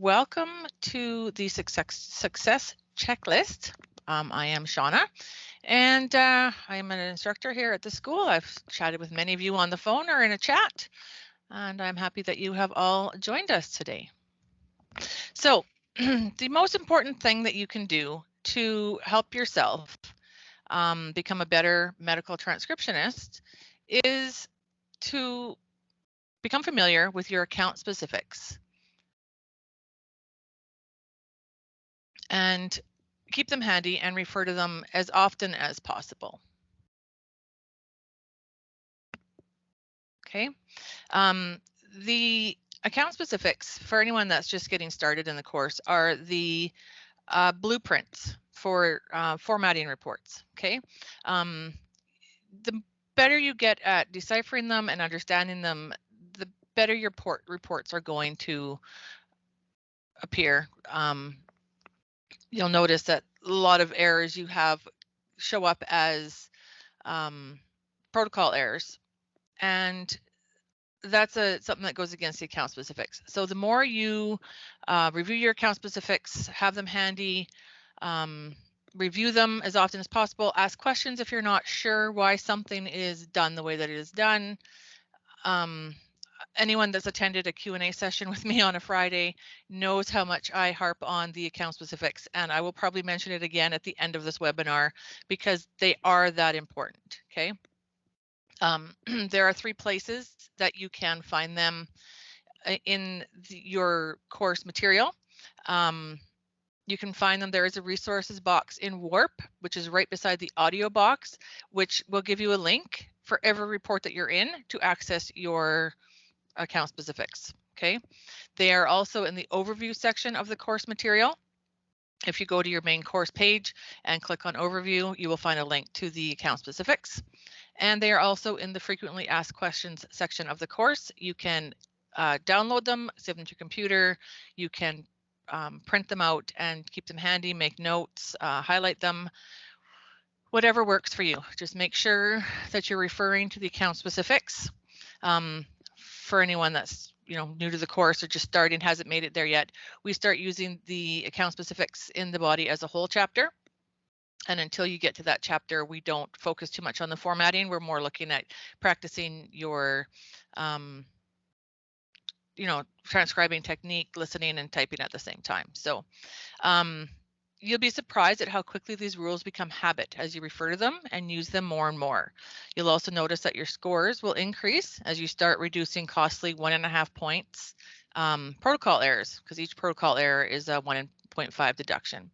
Welcome to the success checklist. I am Shauna, and I am an instructor here at the school. I've chatted with many of you on the phone or in a chat, and I'm happy that you have all joined us today. So the most important thing that you can do to help yourself become a better medical transcriptionist is to become familiar with your account specifics and keep them handy and refer to them as often as possible. Okay. The account specifics for anyone that's just getting started in the course are the blueprints for formatting reports. Okay. The better you get at deciphering them and understanding them, the better your reports are going to appear. You'll notice that a lot of errors you have show up as protocol errors, and that's something that goes against the account specifics. So the more you review your account specifics, have them handy, review them as often as possible, ask questions if you're not sure why something is done the way that it is done. Anyone that's attended a Q&A session with me on a Friday knows how much I harp on the account specifics, and I will probably mention it again at the end of this webinar because they are that important. Okay. There are 3 places that you can find them in your course material. You can find them. There is a resources box in Warp, which is right beside the audio box, which will give you a link for every report that you're in to access your account specifics. Okay. They are also in the overview section of the course material. If you go to your main course page and click on overview, you will find a link to the account specifics. And they are also in the frequently asked questions section of the course. You can download them, save them to your computer. You can print them out and keep them handy, make notes, highlight them, whatever works for you. Just make sure that you're referring to the account specifics. For anyone that's new to the course or just starting, hasn't made it there yet, we start using the account specifics in the body as a whole chapter. And until you get to that chapter, we don't focus too much on the formatting. We're more looking at practicing your, transcribing technique, listening and typing at the same time. So you'll be surprised at how quickly these rules become habit as you refer to them and use them more and more. You'll also notice that your scores will increase as you start reducing costly 1.5 points protocol errors, because each protocol error is a 1.5 deduction.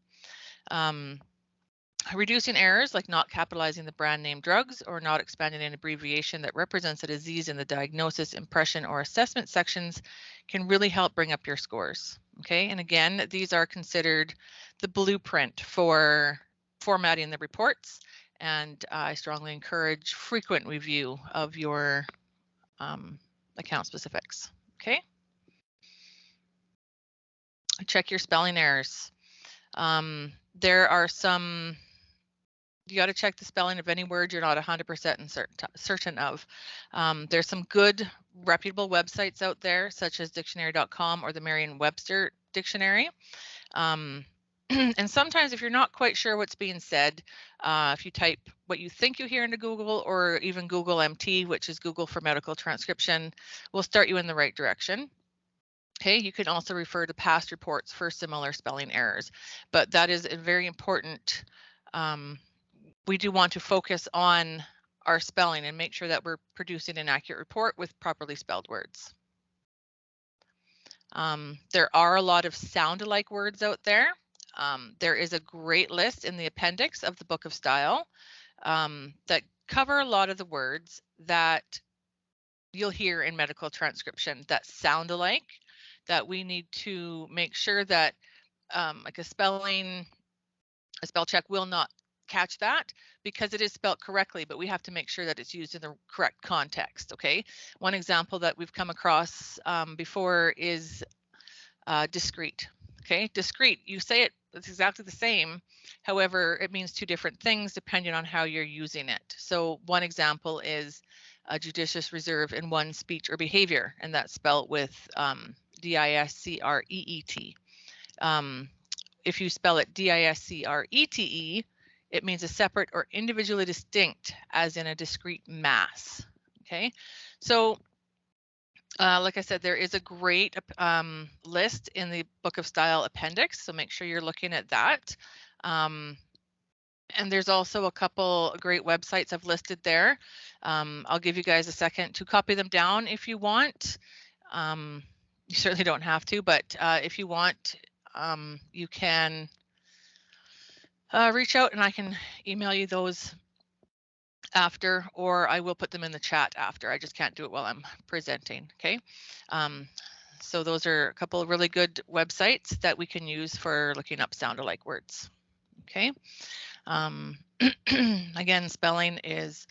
Reducing errors like not capitalizing the brand name drugs or not expanding an abbreviation that represents a disease in the diagnosis, impression, or assessment sections can really help bring up your scores. Okay, and again, these are considered the blueprint for formatting the reports, and I strongly encourage frequent review of your account specifics. Okay, check your spelling errors. There are some. You got to check the spelling of any word you're not 100% certain of. There's some good reputable websites out there, such as dictionary.com or the Merriam-Webster Dictionary. And sometimes if you're not quite sure what's being said, if you type what you think you hear into Google, or even Google MT, which is Google for Medical Transcription, will start you in the right direction. Okay, you can also refer to past reports for similar spelling errors, but that is a very important. We do want to focus on our spelling and make sure that we're producing an accurate report with properly spelled words. There are a lot of sound-alike words out there. There is a great list in the appendix of the Book of Style that cover a lot of the words that you'll hear in medical transcription that sound alike, that we need to make sure that like a spell check will not catch that because it is spelled correctly, but we have to make sure that it's used in the correct context. Okay, one example that we've come across before is discrete. Okay, discrete, you say it's exactly the same, however it means 2 different things depending on how you're using it. So one example is a judicious reserve in one speech or behavior, and that's spelled with D-I-S-C-R-E-E-T. If you spell it D-I-S-C-R-E-T-E, it means a separate or individually distinct, as in a discrete mass. Okay, so like I said, there is a great list in the Book of Style appendix, so make sure you're looking at that. And there's also a couple great websites I've listed there. I'll give you guys a second to copy them down if you want. You certainly don't have to, but if you want, you can reach out and I can email you those after, or I will put them in the chat after. I just can't do it while I'm presenting, okay? So those are a couple of really good websites that we can use for looking up sound-alike words, okay? Again, spelling is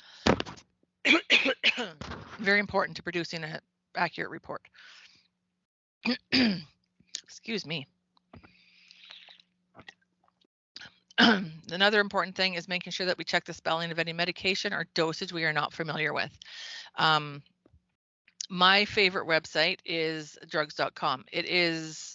very important to producing an accurate report. Excuse me. Another important thing is making sure that we check the spelling of any medication or dosage we are not familiar with. My favorite website is drugs.com. It is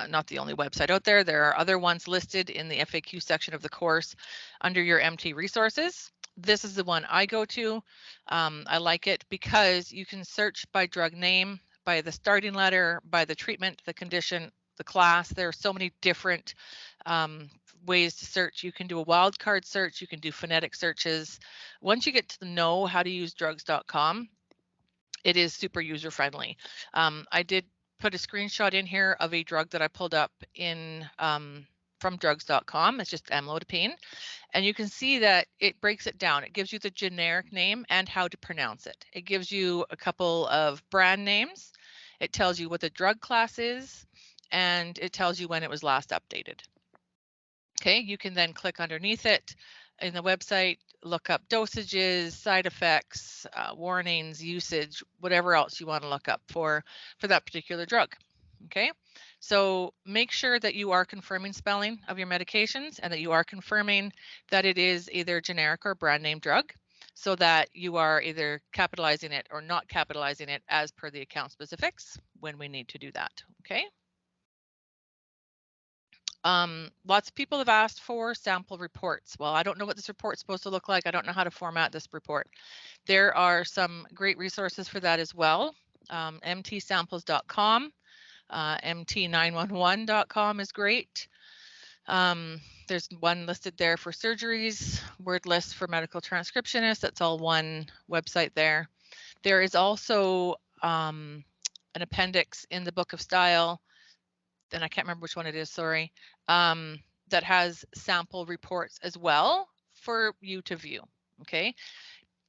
not the only website out there. There are other ones listed in the FAQ section of the course under your MT resources. This is the one I go to. I like it because you can search by drug name, by the starting letter, by the treatment, the condition, the class. There are so many different ways to search. You can do a wildcard search. You can do phonetic searches. Once you get to know how to use drugs.com, it is super user friendly. I did put a screenshot in here of a drug that I pulled up in from drugs.com. It's just amlodipine. And you can see that it breaks it down. It gives you the generic name and how to pronounce it. It gives you a couple of brand names. It tells you what the drug class is, and it tells you when it was last updated. Okay, you can then click underneath it in the website, look up dosages, side effects, warnings, usage, whatever else you want to look up for that particular drug. Okay, so make sure that you are confirming spelling of your medications and that you are confirming that it is either generic or brand name drug, so that you are either capitalizing it or not capitalizing it as per the account specifics when we need to do that. Okay. Lots of people have asked for sample reports. Well, I don't know what this report's supposed to look like. I don't know how to format this report. There are some great resources for that as well. mtsamples.com, mt911.com is great. There's one listed there for surgeries, word list for medical transcriptionists. That's all one website there. There is also an appendix in the Book of Style, and I can't remember which one it is, sorry, that has sample reports as well for you to view, okay?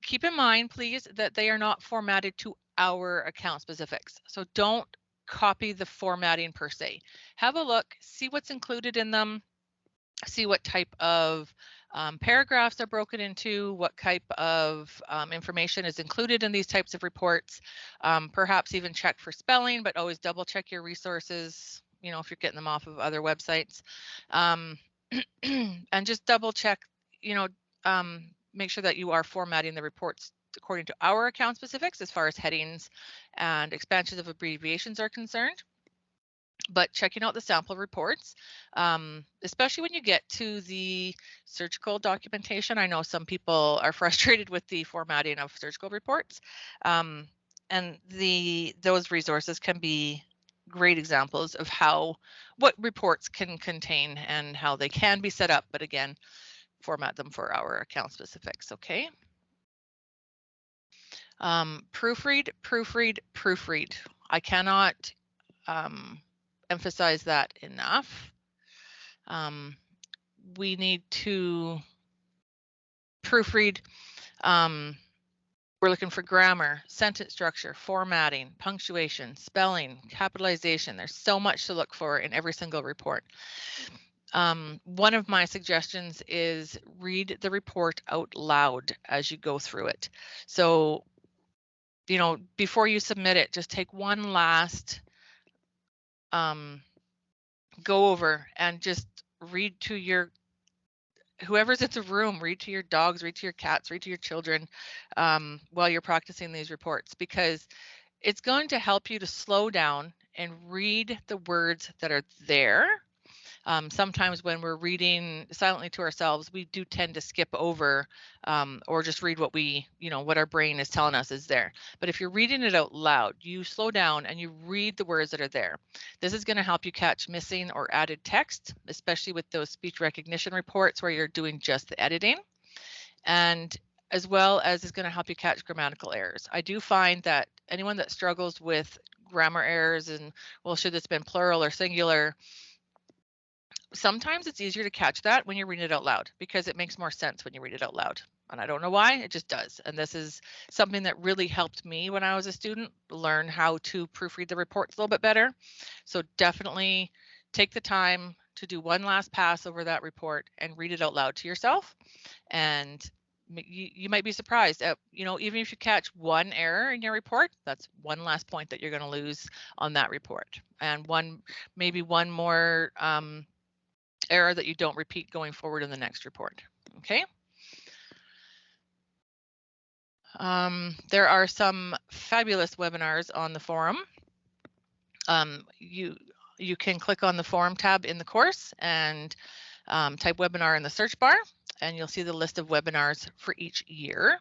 Keep in mind, please, that they are not formatted to our account specifics. So don't copy the formatting per se. Have a look, see what's included in them, see what type of paragraphs are broken into, what type of information is included in these types of reports, perhaps even check for spelling, but always double check your resources, you know, if you're getting them off of other websites, and just double check, you know, make sure that you are formatting the reports according to our account specifics as far as headings and expansions of abbreviations are concerned. But checking out the sample reports, especially when you get to the surgical documentation. I know some people are frustrated with the formatting of surgical reports, and those resources can be great examples of what reports can contain and how they can be set up, but again, format them for our account specifics, okay? Proofread, proofread, proofread. I cannot emphasize that enough. We need to proofread. We're looking for grammar, sentence structure, formatting, punctuation, spelling, capitalization. There's so much to look for in every single report. One of my suggestions is read the report out loud as you go through it. So, you know, before you submit it, just take one last go over and just read to your whoever's in the room, read to your dogs, read to your cats, read to your children while you're practicing these reports, because it's going to help you to slow down and read the words that are there. Sometimes when we're reading silently to ourselves, we do tend to skip over or just read what what our brain is telling us is there. But if you're reading it out loud, you slow down and you read the words that are there. This is going to help you catch missing or added text, especially with those speech recognition reports where you're doing just the editing. And as well as it's going to help you catch grammatical errors. I do find that anyone that struggles with grammar errors and, well, should this been plural or singular, sometimes it's easier to catch that when you're reading it out loud because it makes more sense when you read it out loud. And I don't know why, it just does. And this is something that really helped me when I was a student learn how to proofread the reports a little bit better. So definitely take the time to do one last pass over that report and read it out loud to yourself. And you might be surprised at, even if you catch one error in your report, that's one last point that you're going to lose on that report. And maybe one more error that you don't repeat going forward in the next report. Okay. There are some fabulous webinars on the forum. You can click on the forum tab in the course and type webinar in the search bar, and you'll see the list of webinars for each year.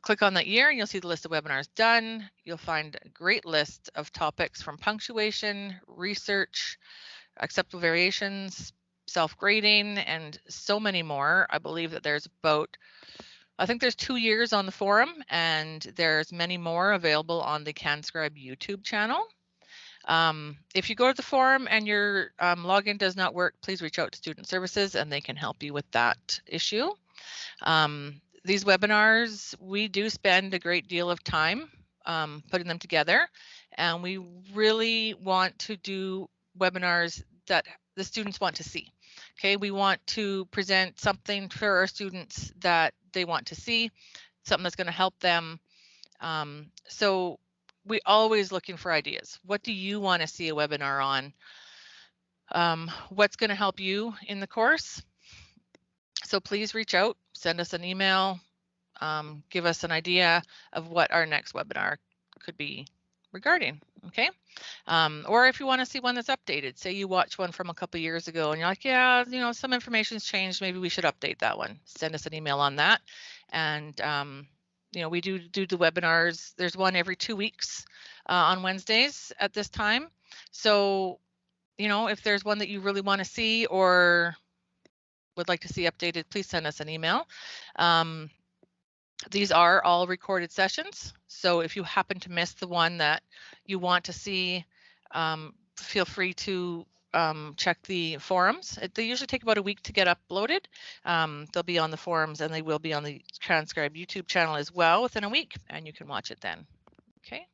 Click on that year and you'll see the list of webinars done. You'll find a great list of topics from punctuation, research, acceptable variations, self-grading, and so many more. I believe that I think there's 2 years on the forum, and there's many more available on the CanScribe YouTube channel. If you go to the forum and your login does not work, please reach out to Student Services and they can help you with that issue. These webinars, we do spend a great deal of time putting them together, and we really want to do webinars that the students want to see. Okay, we want to present something for our students that they want to see, something that's going to help them. So we're always looking for ideas. What do you want to see a webinar on? What's going to help you in the course? So please reach out, send us an email, give us an idea of what our next webinar could be regarding, okay? Or if you want to see one that's updated, say you watch one from a couple years ago and you're like, yeah, some information's changed, maybe we should update that one. Send us an email on that. And we do the webinars. There's one every 2 weeks on Wednesdays at this time. So, if there's one that you really want to see or would like to see updated, please send us an email. These are all recorded sessions. So if you happen to miss the one that you want to see, feel free to check the forums. They usually take about a week to get uploaded. They'll be on the forums and they will be on the Transcribe YouTube channel as well within a week, and you can watch it then. Okay.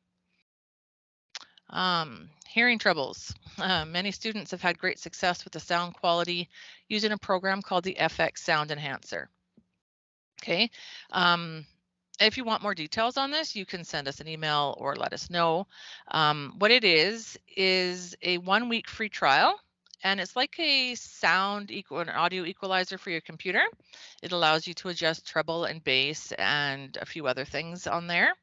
Hearing troubles. Many students have had great success with the sound quality using a program called the FX Sound Enhancer. Okay. If you want more details on this, you can send us an email or let us know. What it is a 1-week free trial, and it's like an audio equalizer for your computer. It allows you to adjust treble and bass and a few other things on there.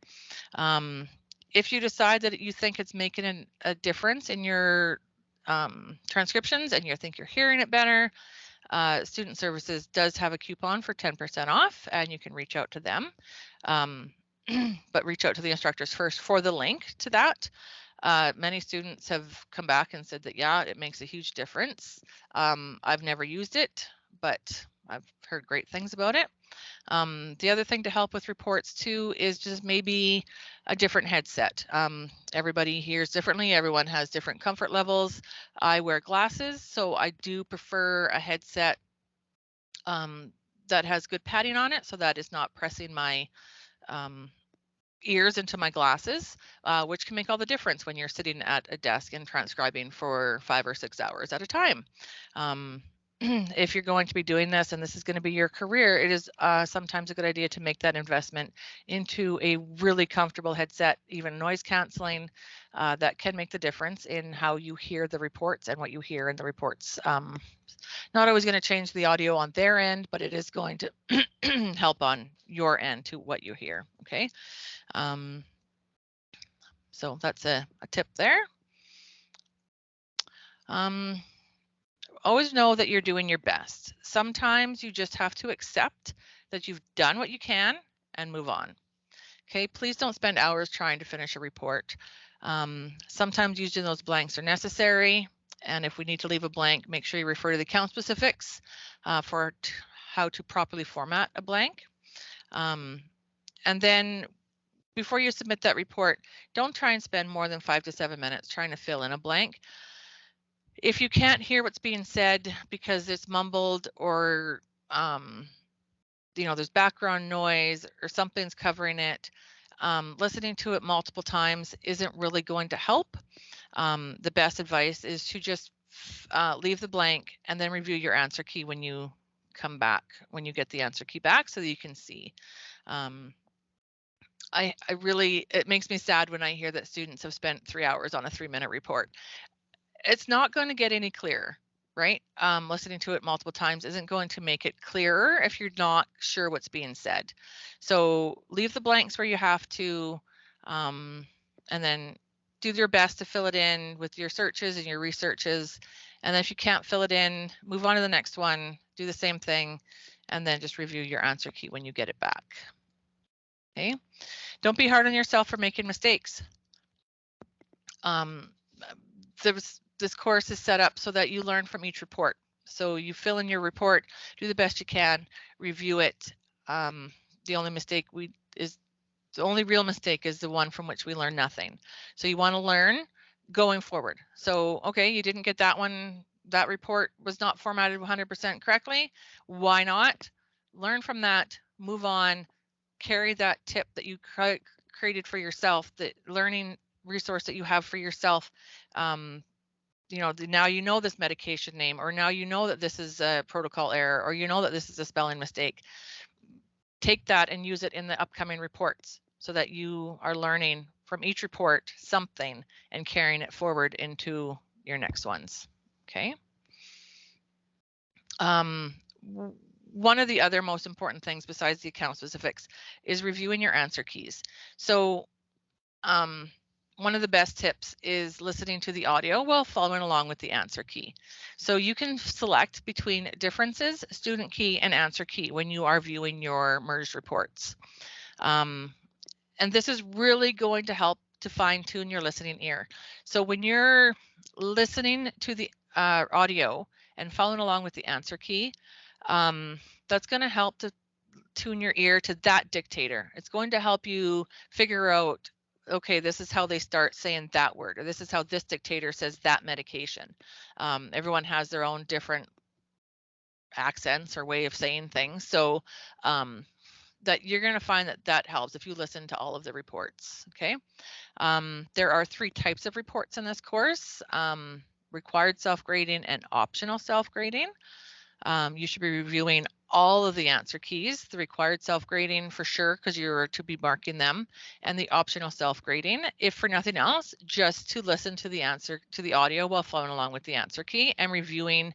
If you decide that you think it's making a difference in your transcriptions and you think you're hearing it better, Student Services does have a coupon for 10% off, and you can reach out to them. But reach out to the instructors first for the link to that. Many students have come back and said that, yeah, it makes a huge difference. I've never used it, but I've heard great things about it. The other thing to help with reports too is just maybe a different headset. Everybody hears differently. Everyone has different comfort levels. I wear glasses, so I do prefer a headset that has good padding on it, so that is not pressing my ears into my glasses, which can make all the difference when you're sitting at a desk and transcribing for 5 or 6 hours at a time. If you're going to be doing this and this is going to be your career, it is sometimes a good idea to make that investment into a really comfortable headset, even noise canceling, that can make the difference in how you hear the reports and what you hear in the reports. Not always going to change the audio on their end, but it is going to help on your end to what you hear. Okay. So that's a tip there. Always know that you're doing your best. Sometimes you just have to accept that you've done what you can and move on. Okay, please don't spend hours trying to finish a report. Sometimes using those blanks are necessary. And if we need to leave a blank, make sure you refer to the account specifics for how to properly format a blank. And then before you submit that report, don't try and spend more than 5 to 7 minutes trying to fill in a blank. If you can't hear what's being said because it's mumbled or there's background noise or something's covering it, listening to it multiple times isn't really going to help. The best advice is to just leave the blank and then review your answer key when you come back, when you get the answer key back, so that you can see. It makes me sad when I hear that students have spent 3 hours on a 3-minute report. It's not going to get any clearer, right? Listening to it multiple times isn't going to make it clearer if you're not sure what's being said. So leave the blanks where you have to, and then do your best to fill it in with your searches and your researches. And then if you can't fill it in, move on to the next one, do the same thing, and then just review your answer key when you get it back. Okay. Don't be hard on yourself for making mistakes. This course is set up so that you learn from each report. So you fill in your report, do the best you can, review it. The only real mistake is the one from which we learn nothing. So you want to learn going forward. So, okay, you didn't get that one. That report was not formatted 100% correctly. Why not? Learn from that, move on, carry that tip that you created for yourself, the learning resource that you have for yourself. Now you know this medication name, or now you know that this is a protocol error, or you know that this is a spelling mistake. Take that and use it in the upcoming reports so that you are learning from each report something and carrying it forward into your next ones. Okay. One of the other most important things besides the account specifics is reviewing your answer keys. So one of the best tips is listening to the audio while following along with the answer key. So you can select between differences, student key, and answer key when you are viewing your merged reports. And this is really going to help to fine-tune your listening ear. So when you're listening to the audio and following along with the answer key, that's going to help to tune your ear to that dictator. It's going to help you figure out, okay, this is how they start saying that word, or this is how this dictator says that medication. Everyone has their own different accents or way of saying things. So that you're going to find that helps if you listen to all of the reports. Okay. There are 3 types of reports in this course: required self-grading and optional self-grading. You should be reviewing all of the answer keys, the required self-grading for sure, because you're to be marking them, and the optional self-grading, if for nothing else, just to listen to the audio while following along with the answer key and reviewing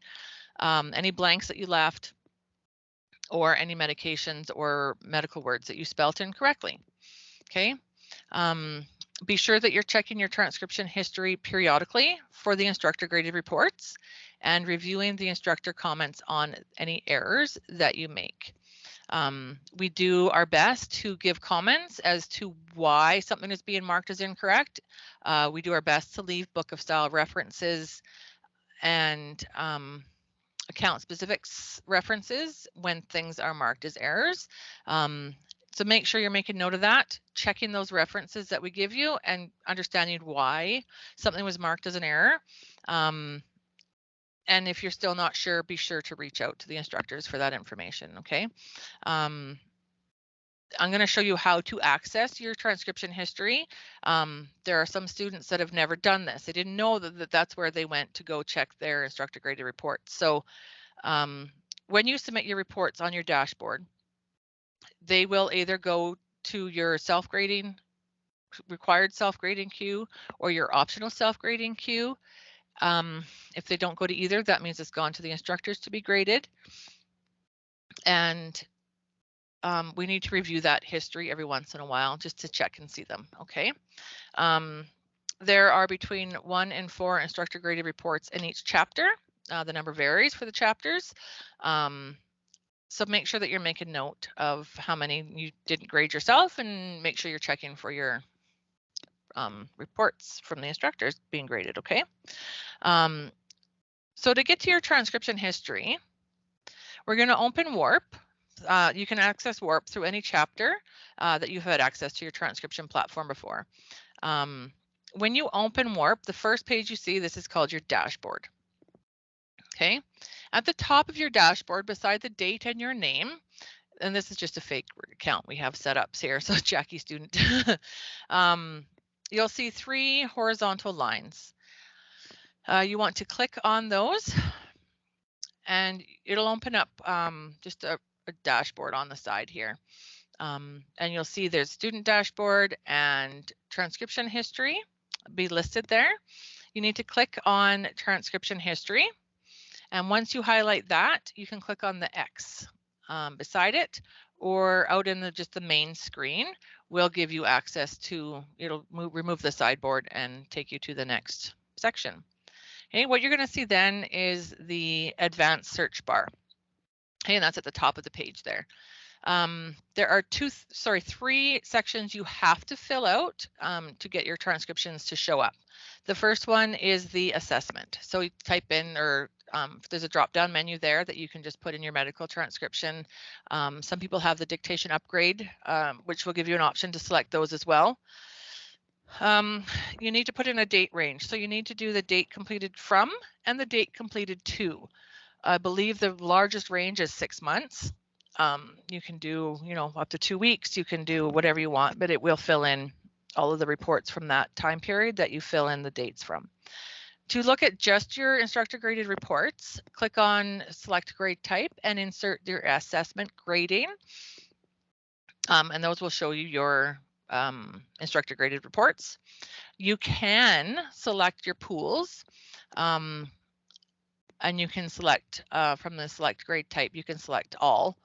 any blanks that you left or any medications or medical words that you spelled incorrectly. Okay. Be sure that you're checking your transcription history periodically for the instructor graded reports and reviewing the instructor comments on any errors that you make. We do our best to give comments as to why something is being marked as incorrect. We do our best to leave book of style references and account specifics references when things are marked as errors. So make sure you're making note of that, checking those references that we give you and understanding why something was marked as an error. And if you're still not sure, be sure to reach out to the instructors for that information, okay? I'm going to show you how to access your transcription history. There are some students that have never done this. They didn't know that that's where they went to go check their instructor graded reports. So when you submit your reports on your dashboard, they will either go to your self-grading, required self-grading queue or your optional self-grading queue. If they don't go to either, that means it's gone to the instructors to be graded. And we need to review that history every once in a while just to check and see them, okay? There are between 1 and 4 instructor graded reports in each chapter. The number varies for the chapters. So make sure that you're making note of how many you didn't grade yourself, and make sure you're checking for your reports from the instructors being graded, okay? So to get to your transcription history, we're going to open Warp. You can access Warp through any chapter that you've had access to your transcription platform before. When you open Warp, the first page you see, this is called your dashboard. Okay, at the top of your dashboard, beside the date and your name, and this is just a fake account we have set up here, so Jackie student, you'll see 3 horizontal lines. You want to click on those, and it'll open up just a dashboard on the side here. And you'll see there's student dashboard and transcription history be listed there. You need to click on transcription history. And once you highlight that, you can click on the X beside it, or out in just the main screen will give you access to, it'll remove the sideboard and take you to the next section. Okay, what you're going to see then is the advanced search bar. Okay, and that's at the top of the page there. There are 3 sections you have to fill out to get your transcriptions to show up. The first one is the assessment. So you type in, or there's a drop-down menu there that you can just put in your medical transcription. Some people have the dictation upgrade, which will give you an option to select those as well. You need to put in a date range. So you need to do the date completed from and the date completed to. I believe the largest range is 6 months. You can do, up to 2 weeks. You can do whatever you want, but it will fill in all of the reports from that time period that you fill in the dates from. To look at just your instructor graded reports, click on select grade type and insert your assessment grading. And those will show you your instructor graded reports. You can select your pools. And you can select from the select grade type, you can select all,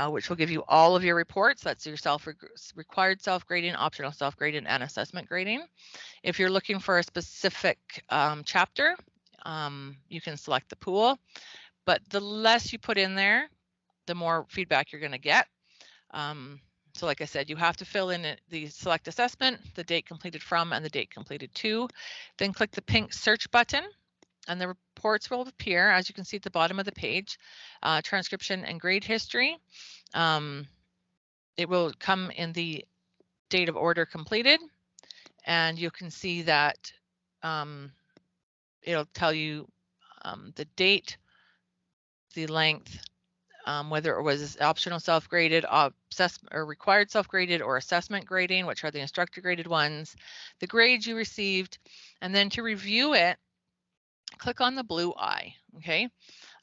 which will give you all of your reports. That's your required self-grading, optional self-grading, and assessment grading. If you're looking for a specific chapter, you can select the pool, but the less you put in there, the more feedback you're going to get. So like I said, you have to fill in the select assessment, the date completed from, and the date completed to. Then click the pink search button, and the reports will appear, as you can see at the bottom of the page. Transcription and grade history. It will come in the date of order completed, and you can see that it'll tell you the date, the length, whether it was optional self-graded, assessment, or required self-graded, or assessment grading, which are the instructor graded ones, the grades you received, and then to review it, click on the blue eye, okay?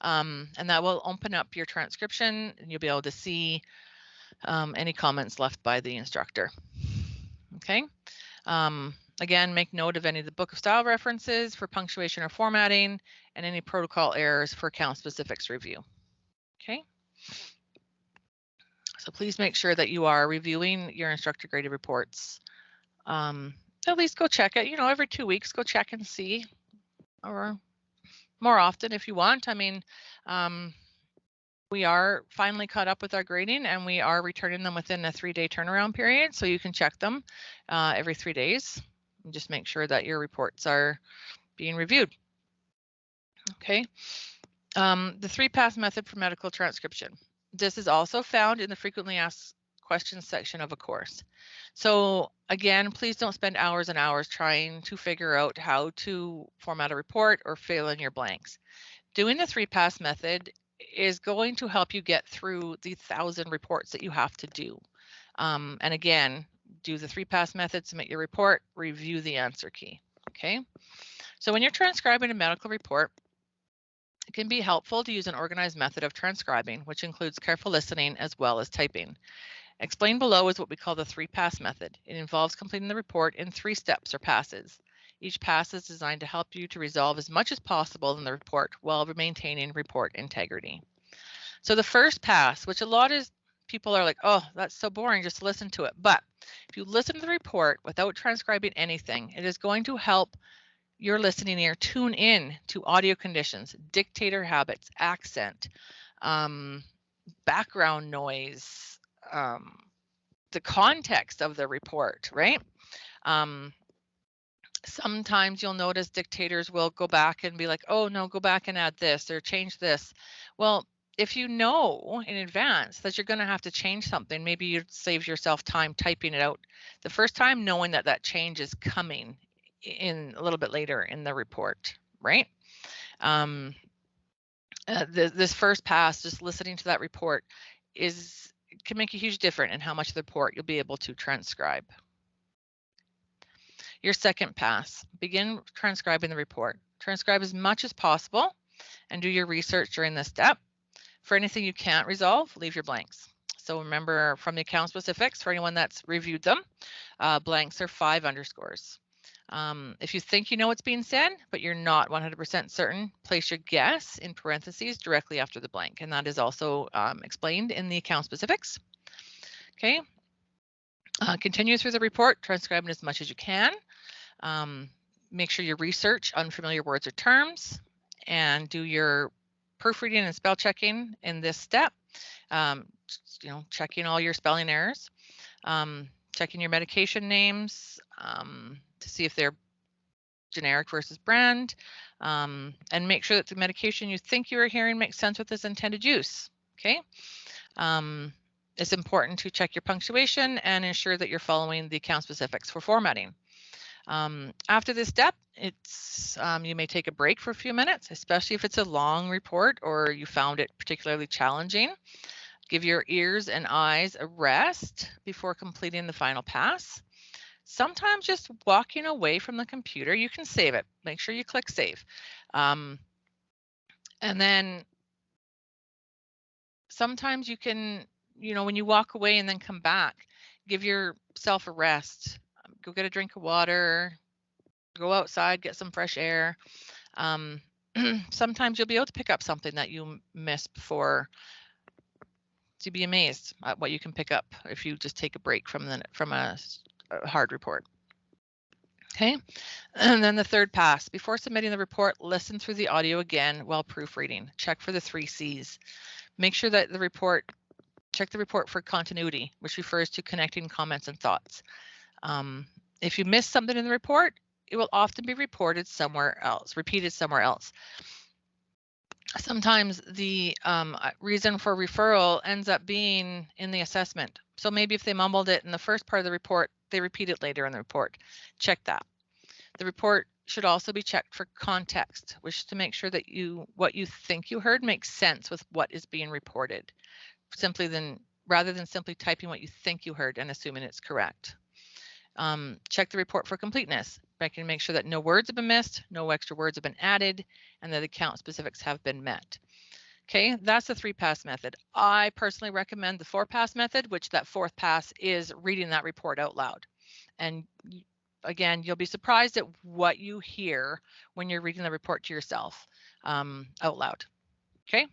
And that will open up your transcription, and you'll be able to see any comments left by the instructor, okay? Again, make note of any of the book of style references for punctuation or formatting, and any protocol errors for account specifics review, okay? So please make sure that you are reviewing your instructor graded reports. At least go check it, every 2 weeks, go check and see, or more often if you want. I mean, we are finally caught up with our grading, and we are returning them within a 3-day turnaround period, so you can check them every 3 days and just make sure that your reports are being reviewed. Okay. The 3-pass method for medical transcription. This is also found in the frequently asked questions section of a course. So again, please don't spend hours and hours trying to figure out how to format a report or fill in your blanks. Doing the 3-pass method is going to help you get through the 1,000 reports that you have to do. And again, do the 3-pass method, submit your report, review the answer key. Okay. So when you're transcribing a medical report, it can be helpful to use an organized method of transcribing, which includes careful listening as well as typing. Explained below is what we call the 3-pass method. It involves completing the report in 3 steps or passes. Each pass is designed to help you to resolve as much as possible in the report while maintaining report integrity. So the first pass, which a lot of people are like, oh, that's so boring, just listen to it. But if you listen to the report without transcribing anything, it is going to help your listening ear tune in to audio conditions, dictator habits, accent, background noise, the context of the report, right? Sometimes you'll notice dictators will go back and be like, oh no, go back and add this or change this. Well, if you know in advance that you're going to have to change something, maybe you save yourself time typing it out the first time, knowing that that change is coming in a little bit later in the report, right? This first pass, just listening to that report can make a huge difference in how much of the report you'll be able to transcribe. Your second pass, begin transcribing the report. Transcribe as much as possible and do your research during this step. For anything you can't resolve, leave your blanks. So remember from the account specifics, for anyone that's reviewed them, blanks are 5 underscores. If you think you know what's being said, but you're not 100% certain, place your guess in parentheses directly after the blank. And that is also explained in the account specifics. Okay. Continue through the report, transcribing as much as you can. Make sure you research unfamiliar words or terms and do your proofreading and spell checking in this step. Checking all your spelling errors, checking your medication names to see if they're generic versus brand, and make sure that the medication you think you are hearing makes sense with its intended use. Okay. It's important to check your punctuation and ensure that you're following the account specifics for formatting. After this step, you may take a break for a few minutes, especially if it's a long report or you found it particularly challenging. Give your ears and eyes a rest before completing the final pass. Sometimes just walking away from the computer, you can save it. Make sure you click save. And then sometimes you can, when you walk away and then come back, give yourself a rest. Go get a drink of water, go outside, get some fresh air. Sometimes you'll be able to pick up something that you missed before. To be amazed at what you can pick up if you just take a break from a hard report. Okay, and then the third pass. Before submitting the report, listen through the audio again while proofreading. Check for the 3 C's. Make sure that check the report for continuity, which refers to connecting comments and thoughts. If you miss something in the report, it will often be repeated somewhere else. Sometimes the reason for referral ends up being in the assessment. So maybe if they mumbled it in the first part of the report, they repeat it later in the report. Check that. The report should also be checked for context, which is to make sure that what you think you heard makes sense with what is being reported, rather than simply typing what you think you heard and assuming it's correct. Check the report for completeness. Make sure that no words have been missed, no extra words have been added, and that account specifics have been met. Okay, that's the 3-pass method. I personally recommend the 4-pass method, which that 4th pass is reading that report out loud. And again, you'll be surprised at what you hear when you're reading the report to yourself out loud. Okay.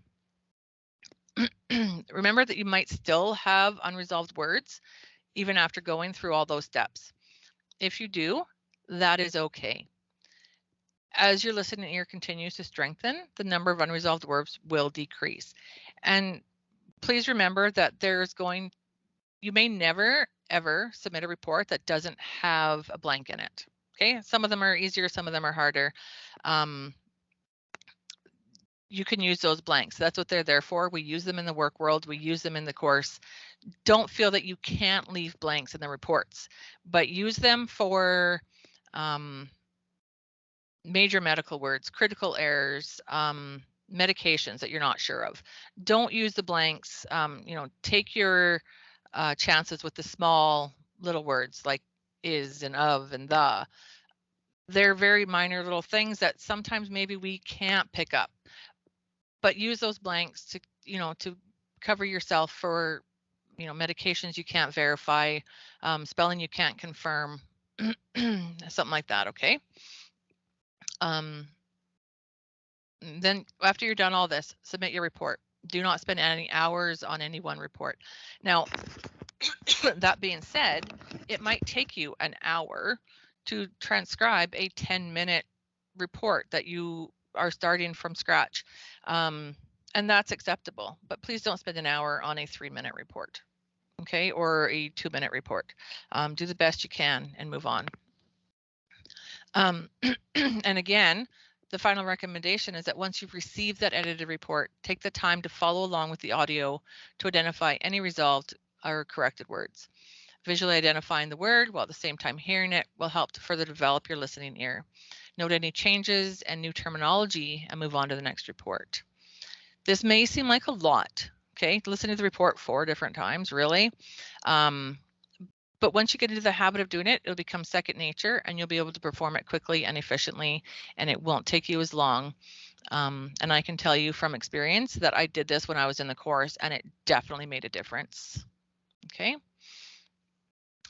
Remember that you might still have unresolved words even after going through all those steps. If you do, that is okay. As your listening ear continues to strengthen, the number of unresolved words will decrease. And please remember that you may never, ever submit a report that doesn't have a blank in it. Okay, some of them are easier, some of them are harder. You can use those blanks. That's what they're there for. We use them in the work world. We use them in the course. Don't feel that you can't leave blanks in the reports, but use them for major medical words, critical errors, medications that you're not sure of. Don't use the blanks. Take your chances with the small little words like is and of and the. They're very minor little things that sometimes maybe we can't pick up, but use those blanks to cover yourself for medications you can't verify, spelling you can't confirm, something like that. Okay. Then after you're done all this, submit your report. Do not spend any hours on any one report. Now, that being said, it might take you an hour to transcribe a 10-minute report that you are starting from scratch. And that's acceptable, but please don't spend an hour on a 3-minute report, okay, or a 2-minute report. Do the best you can and move on. And again, the final recommendation is that once you've received that edited report, take the time to follow along with the audio to identify any resolved or corrected words. Visually identifying the word while at the same time hearing it will help to further develop your listening ear. Note any changes and new terminology and move on to the next report. This may seem like a lot, okay? Listen to the report 4 different times, really. But once you get into the habit of doing it, it'll become second nature and you'll be able to perform it quickly and efficiently, and it won't take you as long. And I can tell you from experience that I did this when I was in the course and it definitely made a difference. Okay.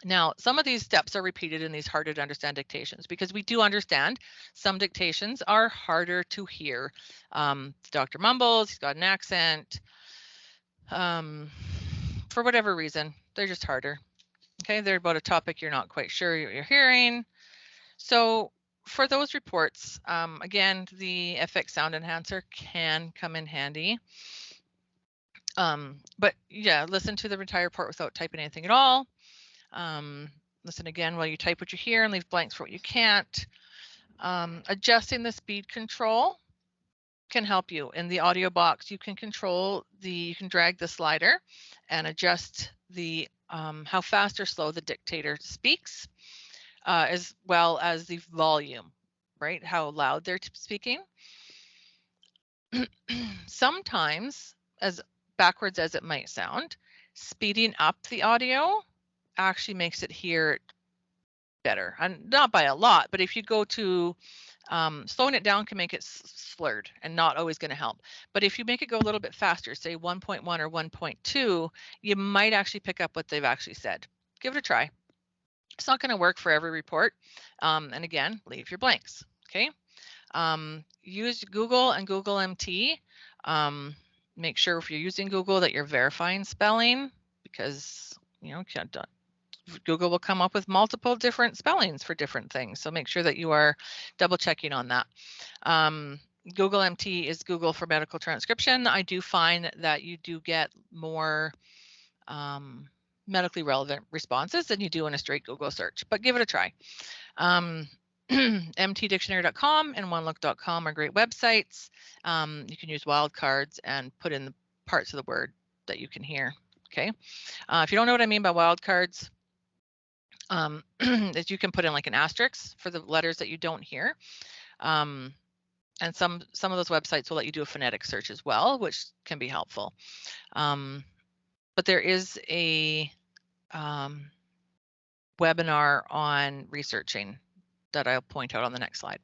Now, some of these steps are repeated in these harder to understand dictations because we do understand some dictations are harder to hear. Dr. mumbles, he's got an accent. For whatever reason, they're just harder. Okay, they're about a topic you're not quite sure you're hearing. So for those reports, again, the FX sound enhancer can come in handy. But yeah, listen to the entire report without typing anything at all. Listen again while you type what you hear and leave blanks for what you can't. Adjusting the speed control can help you. In the audio box, you can drag the slider and adjust the how fast or slow the dictator speaks, as well as the volume, right? How loud they're speaking. Sometimes, as backwards as it might sound, speeding up the audio actually makes it hear better, and not by a lot, but if you go to slowing it down can make it slurred and not always going to help. But if you make it go a little bit faster, say 1.1 or 1.2, you might actually pick up what they've actually said. Give it a try. It's not going to work for every report. And again, leave your blanks. Okay. Use Google and Google MT. Make sure if you're using Google that you're verifying spelling, because Google will come up with multiple different spellings for different things. So make sure that you are double checking on that. Google MT is Google for medical transcription. I do find that you do get more medically relevant responses than you do in a straight Google search, but give it a try. mtdictionary.com and onelook.com are great websites. You can use wildcards and put in the parts of the word that you can hear. Okay. If you don't know what I mean by wildcards, is you can put in like an asterisk for the letters that you don't hear. And some of those websites will let you do a phonetic search as well, which can be helpful. But there is a webinar on researching that I'll point out on the next slide.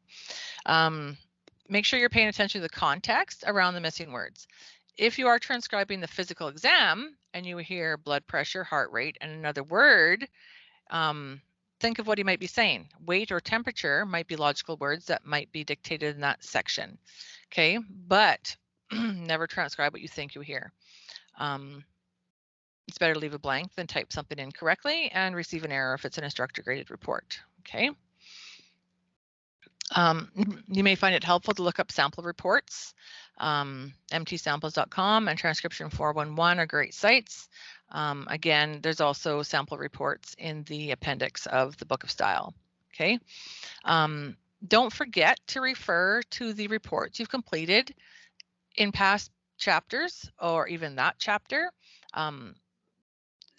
Make sure you're paying attention to the context around the missing words. If you are transcribing the physical exam and you hear blood pressure, heart rate, and another word, think of what he might be saying. Weight or temperature might be logical words that might be dictated in that section. Okay, but never transcribe what you think you hear. It's better to leave a blank than type something incorrectly and receive an error if it's an instructor graded report. Okay. You may find it helpful to look up sample reports. mtsamples.com and Transcription 411 are great sites. Again, there's also sample reports in the appendix of the Book of Style. Okay. Don't forget to refer to the reports you've completed in past chapters or even that chapter.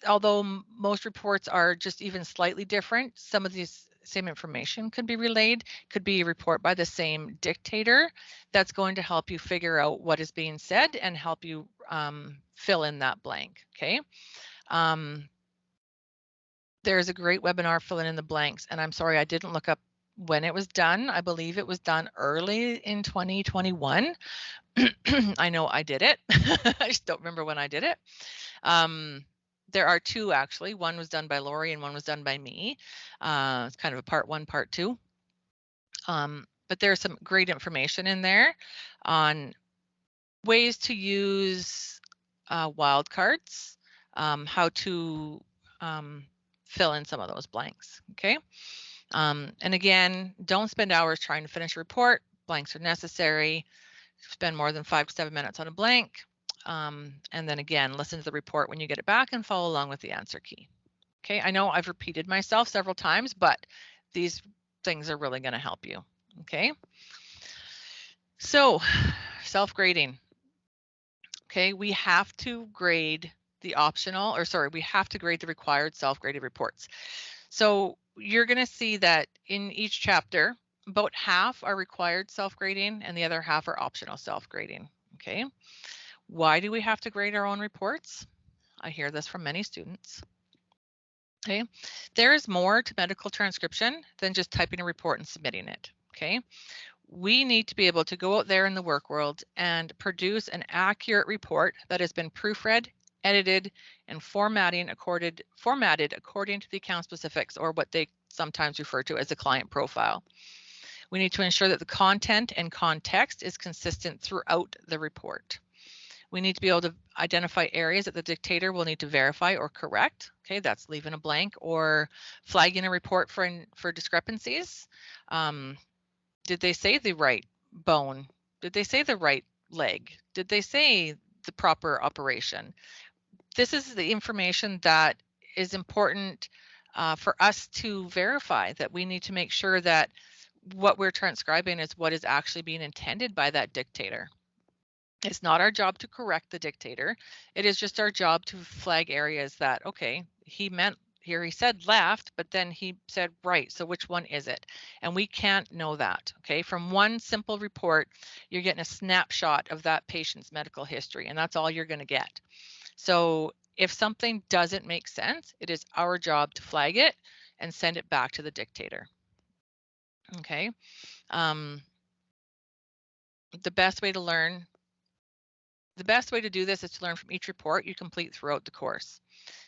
Although most reports are just even slightly different, some of these same information could be relayed, could be a report by the same dictator that's going to help you figure out what is being said and help you fill in that blank. Okay. There's a great webinar, Filling in the Blanks, and I'm sorry I didn't look up when it was done. I believe it was done early in 2021. I know I did it. I just don't remember when I did it. There are two actually. One was done by Lori and one was done by me. It's kind of a part 1, part 2. But there's some great information in there on ways to use wildcards, how to fill in some of those blanks, okay? And again, don't spend hours trying to finish a report. Blanks are necessary. Spend more than 5 to 7 minutes on a blank. And then again, listen to the report when you get it back and follow along with the answer key. Okay, I know I've repeated myself several times, but these things are really going to help you. Okay, so self-grading. Okay, we have to grade the optional, or sorry, we have to grade the required self-graded reports. So you're going to see that in each chapter, about half are required self-grading and the other half are optional self-grading. Okay, why do we have to grade our own reports? I hear this from many students. Okay, there is more to medical transcription than just typing a report and submitting it. Okay, we need to be able to go out there in the work world and produce an accurate report that has been proofread, edited, and formatted according to the account specifics, or what they sometimes refer to as a client profile. We need to ensure that the content and context is consistent throughout the report. We need to be able to identify areas that the dictator will need to verify or correct. Okay, that's leaving a blank or flagging a report for discrepancies. Did they say the right bone? Did they say the right leg? Did they say the proper operation? This is the information that is important for us to verify, that we need to make sure that what we're transcribing is what is actually being intended by that dictator. It's not our job to correct the dictator. It is just our job to flag areas that, okay, he meant here, he said left, but then he said right. So which one is it? And we can't know that. Okay, from one simple report, you're getting a snapshot of that patient's medical history, and that's all you're going to get. So if something doesn't make sense, it is our job to flag it and send it back to the dictator. Okay. The best way to do this is to learn from each report you complete throughout the course.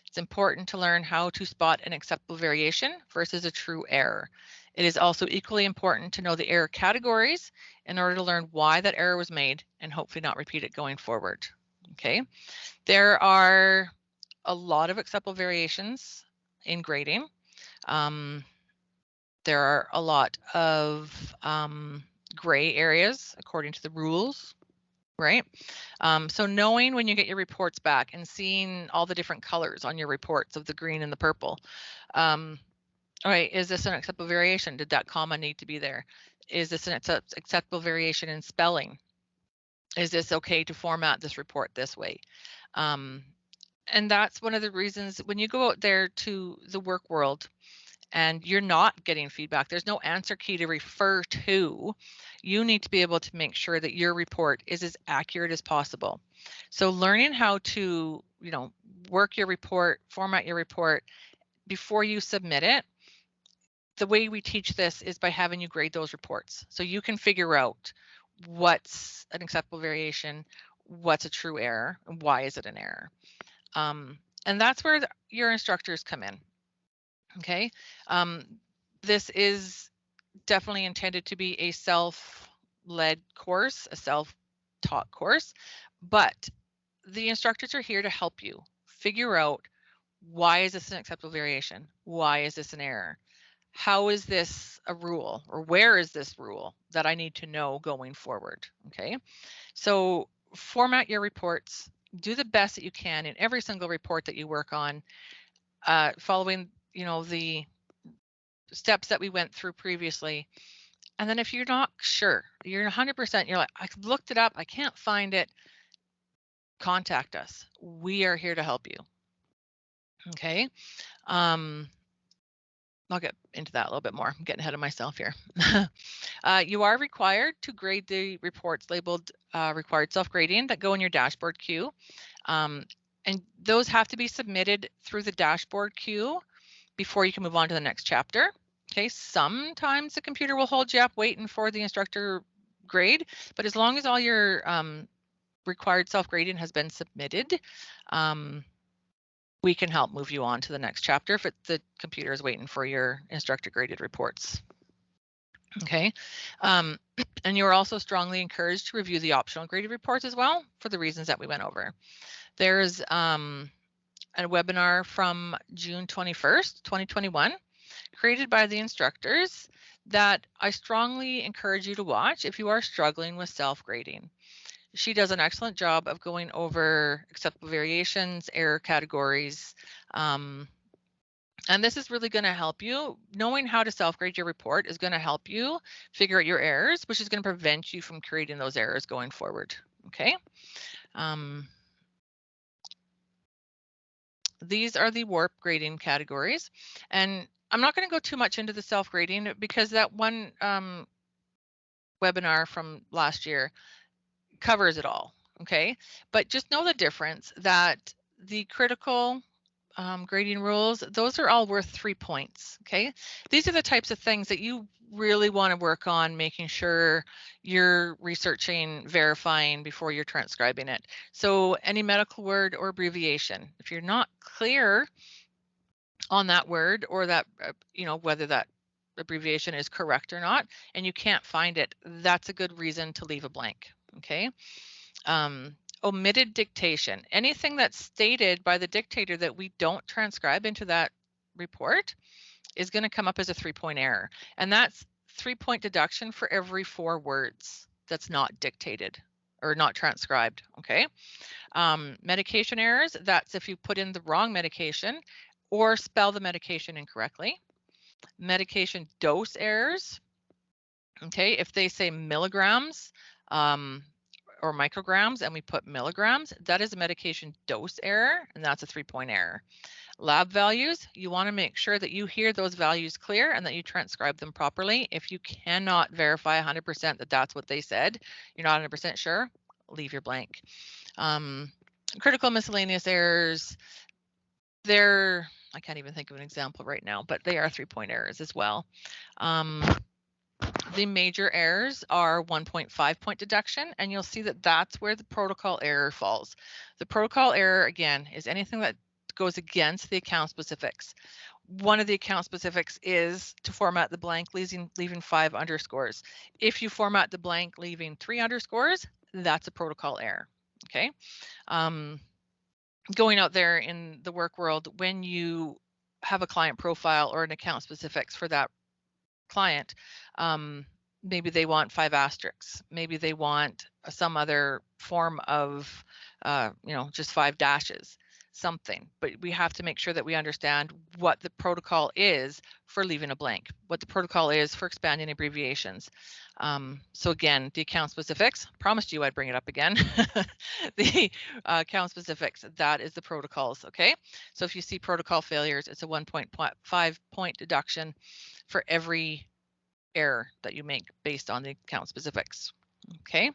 It's important to learn how to spot an acceptable variation versus a true error. It is also equally important to know the error categories in order to learn why that error was made and hopefully not repeat it going forward. Okay, there are a lot of acceptable variations in grading. There are a lot of gray areas according to the rules, right? So knowing when you get your reports back and seeing all the different colors on your reports of the green and the purple. All right, is this an acceptable variation? Did that comma need to be there? Is this an acceptable variation in spelling? Is this okay to format this report this way? And that's one of the reasons when you go out there to the work world and you're not getting feedback, there's no answer key to refer to, you need to be able to make sure that your report is as accurate as possible. So learning how to, work your report, format your report before you submit it, the way we teach this is by having you grade those reports. So you can figure out what's an acceptable variation, what's a true error, and why is it an error. And that's where your instructors come in. Okay, this is definitely intended to be a self-led course, a self-taught course, but the instructors are here to help you figure out, why is this an acceptable variation? Why is this an error? How is this a rule, or where is this rule that I need to know going forward? Okay, so format your reports, do the best that you can in every single report that you work on, following the steps that we went through previously. And then if you're not sure, you're 100%, you're like, I looked it up, I can't find it, contact us. We are here to help you. Okay. I'll get into that a little bit more. I'm getting ahead of myself here. You are required to grade the reports labeled required self-grading that go in your dashboard queue. And those have to be submitted through the dashboard queue before you can move on to the next chapter. Okay, sometimes the computer will hold you up waiting for the instructor grade, but as long as all your required self-grading has been submitted, we can help move you on to the next chapter if the computer is waiting for your instructor graded reports. Okay. And you're also strongly encouraged to review the optional graded reports as well for the reasons that we went over. There's a webinar from June 21st, 2021, created by the instructors that I strongly encourage you to watch if you are struggling with self-grading. She does an excellent job of going over acceptable variations, error categories, and this is really going to help you. Knowing how to self-grade your report is going to help you figure out your errors, which is going to prevent you from creating those errors going forward. Okay. These are the warp grading categories, and I'm not going to go too much into the self-grading because that one webinar from last year covers it all. Okay, but just know the difference that the critical grading rules, those are all worth 3 points. Okay, these are the types of things that you really want to work on making sure you're researching, verifying before you're transcribing it. So any medical word or abbreviation, if you're not clear on that word or that, whether that abbreviation is correct or not, and you can't find it, that's a good reason to leave a blank. Okay. Omitted dictation, anything that's stated by the dictator that we don't transcribe into that report is going to come up as a 3-point error. And that's 3-point deduction for every 4 words that's not dictated or not transcribed. Okay. Medication errors, that's if you put in the wrong medication or spell the medication incorrectly. Medication dose errors. Okay, if they say milligrams, or micrograms and we put milligrams, that is a medication dose error, and that's a 3-point error. Lab values, you want to make sure that you hear those values clear and that you transcribe them properly. If you cannot verify 100% that that's what they said, you're not 100% sure, leave your blank. Critical miscellaneous errors, I can't even think of an example right now, but they are 3-point errors as well. The major errors are 1.5-point deduction, and you'll see that that's where the protocol error falls. The protocol error, again, is anything that goes against the account specifics. One of the account specifics is to format the blank leaving 5 underscores. If you format the blank leaving 3 underscores, that's a protocol error. Okay. Going out there in the work world, when you have a client profile or an account specifics for that client, maybe they want 5 asterisks, maybe they want some other form of just 5 dashes, something, but we have to make sure that we understand what the protocol is for leaving a blank, what the protocol is for expanding abbreviations. So again, the account specifics, promised you I'd bring it up again. The account specifics, that is the protocols. Okay, so if you see protocol failures, it's a 1.5-point deduction for every error that you make based on the account specifics. Okay.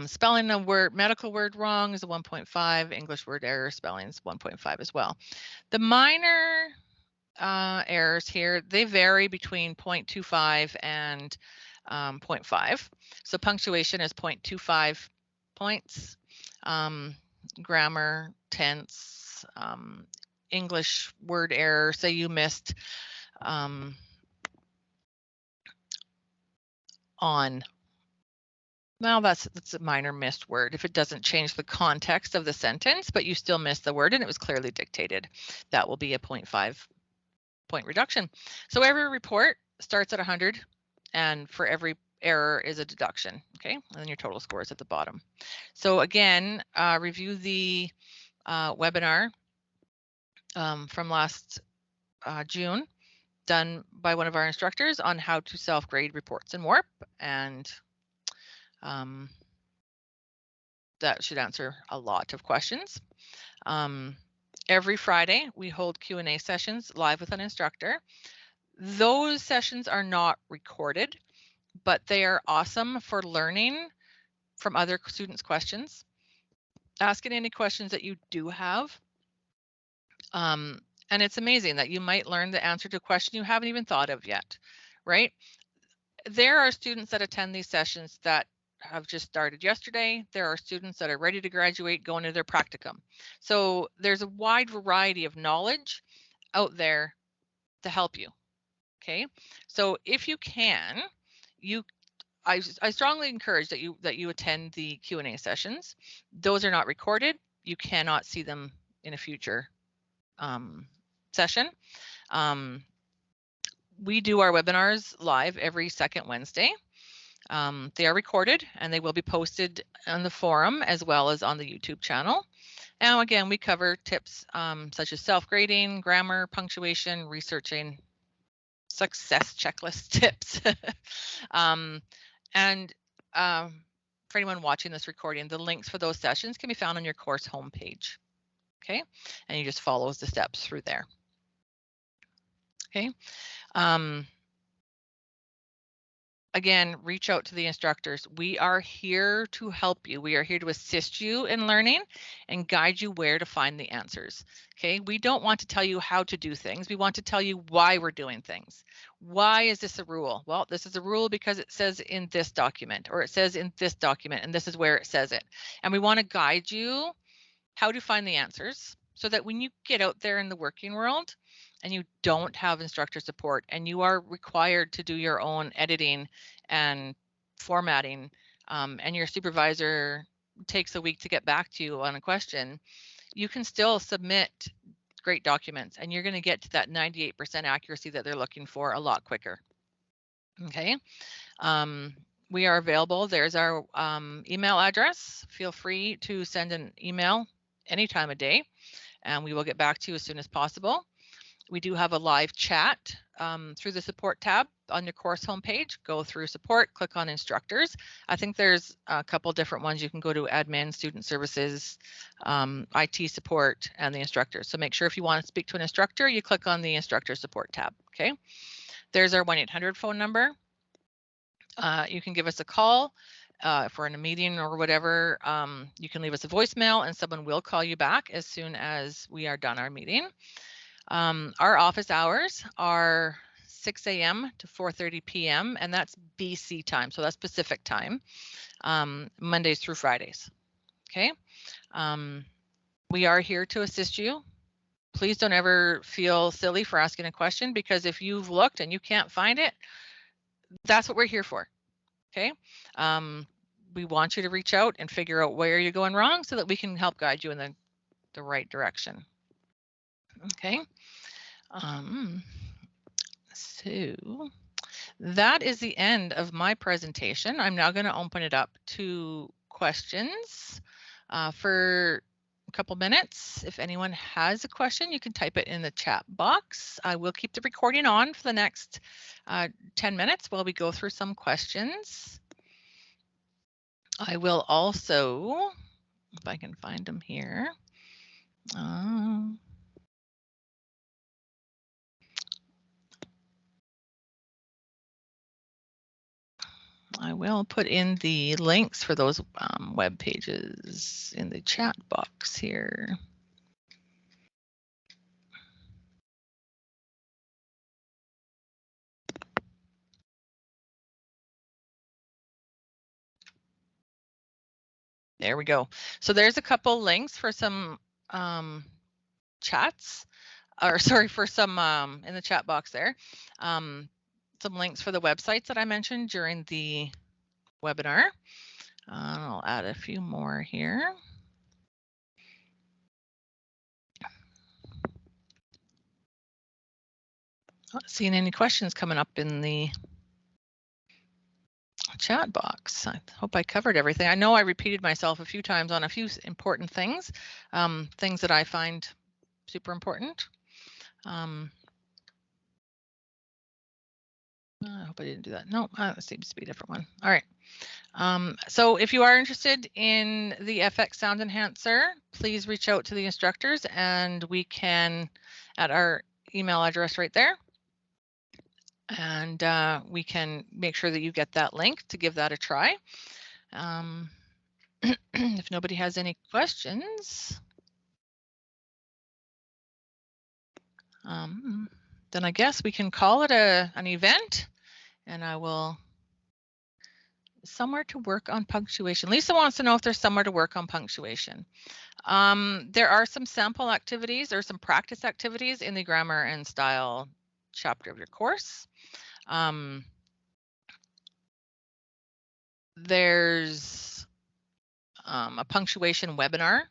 Spelling a word, medical word wrong is a 1.5. English word error spelling is 1.5 as well. The minor errors here, they vary between 0.25 and 0.5. So punctuation is 0.25 points. Grammar, tense, English word error, say you missed on. Well, that's a minor missed word if it doesn't change the context of the sentence, but you still missed the word and it was clearly dictated. That will be a 0.5-point reduction. So every report starts at 100, and for every error is a deduction. Okay, and then your total score is at the bottom. So again, review the webinar from last June, done by one of our instructors on how to self-grade reports in WARP, and that should answer a lot of questions. Every Friday, we hold Q&A sessions live with an instructor. Those sessions are not recorded, but they are awesome for learning from other students' questions, asking any questions that you do have. And it's amazing that you might learn the answer to a question you haven't even thought of yet, right? There are students that attend these sessions that have just started yesterday. There are students that are ready to graduate, going into their practicum. So there's a wide variety of knowledge out there to help you. Okay, so if you can, I strongly encourage that you attend the Q&A sessions. Those are not recorded. You cannot see them in a future session. We do our webinars live every second Wednesday. They are recorded and they will be posted on the forum as well as on the YouTube channel. And again, we cover tips such as self-grading, grammar, punctuation, researching, success checklist tips. For anyone watching this recording, the links for those sessions can be found on your course homepage. Okay, and you just follow the steps through there. Okay. Again, reach out to the instructors. We are here to help you. We are here to assist you in learning and guide you where to find the answers. Okay, we don't want to tell you how to do things. We want to tell you why we're doing things. Why is this a rule? Well, this is a rule because it says in this document, or it says in this document, and this is where it says it. And we want to guide you how to find the answers so that when you get out there in the working world, and you don't have instructor support and you are required to do your own editing and formatting, and your supervisor takes a week to get back to you on a question, you can still submit great documents and you're going to get to that 98% accuracy that they're looking for a lot quicker. Okay. We are available. There's our email address. Feel free to send an email any time of day and we will get back to you as soon as possible. We do have a live chat through the support tab on your course homepage. Go through support, click on instructors. I think there's a couple different ones. You can go to admin, student services, IT support, and the instructors. So make sure if you want to speak to an instructor, you click on the instructor support tab. Okay. There's our 1-800 phone number. You can give us a call if we're in a meeting or whatever. You can leave us a voicemail and someone will call you back as soon as we are done our meeting. Our office hours are 6 a.m. to 4:30 p.m. and that's BC time, so that's Pacific time, Mondays through Fridays. Okay. We are here to assist you. Please don't ever feel silly for asking a question, because if you've looked and you can't find it, that's what we're here for. Okay. We want you to reach out and figure out where you're going wrong so that we can help guide you in the right direction. Okay. So that is the end of my presentation. I'm now going to open it up to questions for a couple minutes. If anyone has a question, you can type it in the chat box. I will keep the recording on for the next 10 minutes while we go through some questions. I will also, if I can find them here, I will put in the links for those web pages in the chat box here. There we go. So there's a couple links for some chats, or sorry, for some in the chat box there. Some links for the websites that I mentioned during the webinar. I'll add a few more here. Not seeing any questions coming up in the chat box. I hope I covered everything. I know I repeated myself a few times on a few important things, things that I find super important. I hope I didn't do that. No, that seems to be a different one. All right. So if you are interested in the FX Sound Enhancer, please reach out to the instructors and we can, at our email address right there, and we can make sure that you get that link to give that a try. If nobody has any questions, then I guess we can call it an event, and I will, somewhere to work on punctuation. Lisa wants to know if there's somewhere to work on punctuation. There are some sample activities or some practice activities in the grammar and style chapter of your course. There's a punctuation webinar,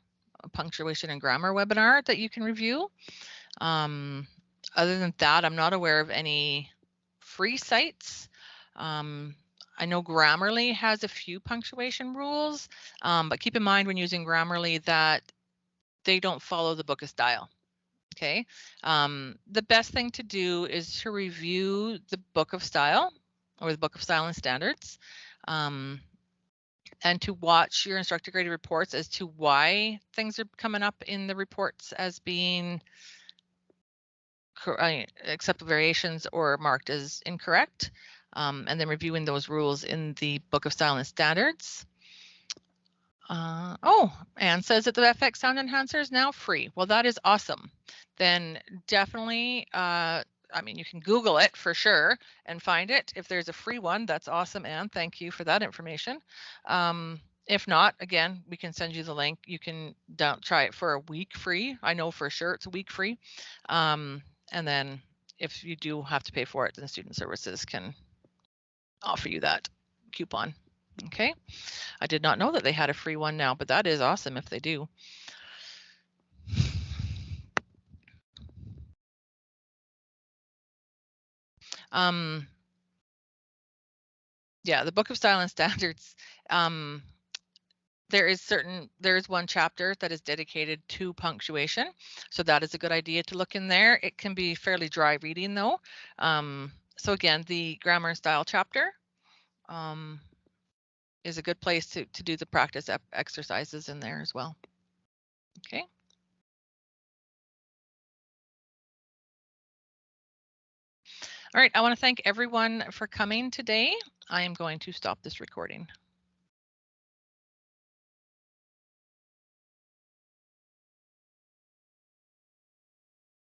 a punctuation and grammar webinar that you can review. Other than that, I'm not aware of any free sites. I know Grammarly has a few punctuation rules, but keep in mind when using Grammarly that they don't follow the book of style. Okay. The best thing to do is to review the book of style or the book of style and standards, and to watch your instructor graded reports as to why things are coming up in the reports as being acceptable variations or marked as incorrect, and then reviewing those rules in the book of style and standards. Oh, Anne says that the FX sound enhancer is now free. Well, that is awesome. Then definitely, I mean, you can Google it for sure and find it. If there's a free one, that's awesome, Anne. Thank you for that information. If not, again, we can send you the link. You can try it for a week free. I know for sure it's a week free. And then if you do have to pay for it, then Student Services can offer you that coupon. Okay. I did not know that they had a free one now, but that is awesome if they do. Yeah, the Book of Style and Standards, there is one chapter that is dedicated to punctuation. So that is a good idea to look in there. It can be fairly dry reading though. So again, the grammar and style chapter is a good place to do the practice exercises in there as well. Okay. All right, I want to thank everyone for coming today. I am going to stop this recording.